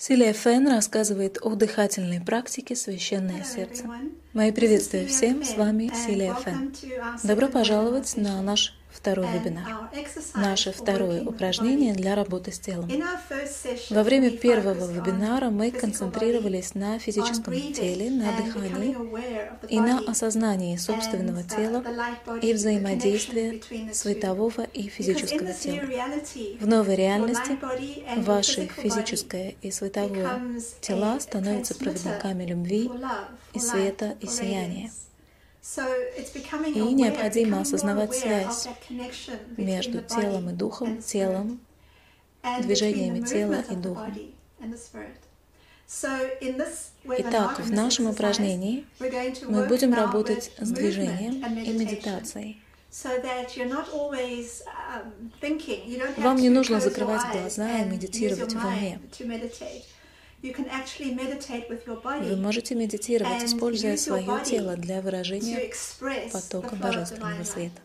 Силия Фэн рассказывает о дыхательной практике «Священное сердце». Мои приветствия всем, с вами Силия Фэн. Добро пожаловать на наш второй вебинар. Наше второе упражнение для работы с телом. Во время первого вебинара мы концентрировались на физическом теле, на дыхании и на осознании собственного тела и взаимодействия светового и физического тела. В новой реальности ваше физическое и световое тела становятся проводниками любви и света и сияния. И необходимо осознавать связь между телом и духом, телом, движениями тела и духом. Итак, в нашем упражнении мы будем работать с движением и медитацией. Вам не нужно закрывать глаза и медитировать в уме. Вы можете медитировать, используя свое тело для выражения потока Божественного света.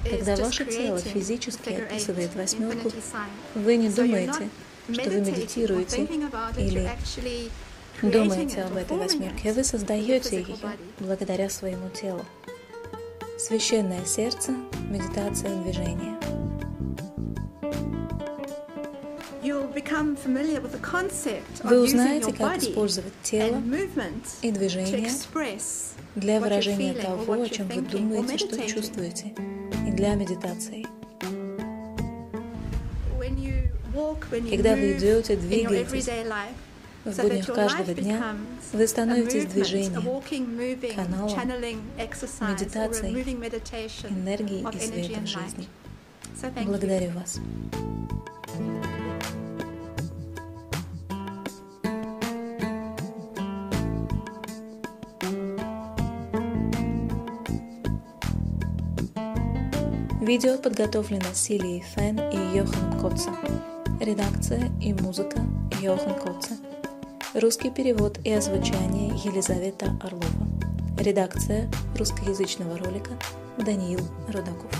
Когда ваше тело физически описывает восьмерку, вы не думаете, что вы медитируете или думаете об этой восьмерке, вы создаете ее благодаря своему телу. Священное сердце, медитация движения. Вы узнаете, как использовать тело и движение для выражения того, о чем вы думаете, что чувствуете, и для медитации. Когда вы идете, двигаетесь в буднях каждого дня, вы становитесь движением, каналом, медитацией, энергией и светом жизни. Благодарю вас. Видео подготовлено Силией Фэн и Йоханом Котце. Редакция и музыка Йохан Котце. Русский перевод и озвучание Елизавета Орлова. Редакция русскоязычного ролика Даниил Рудаков.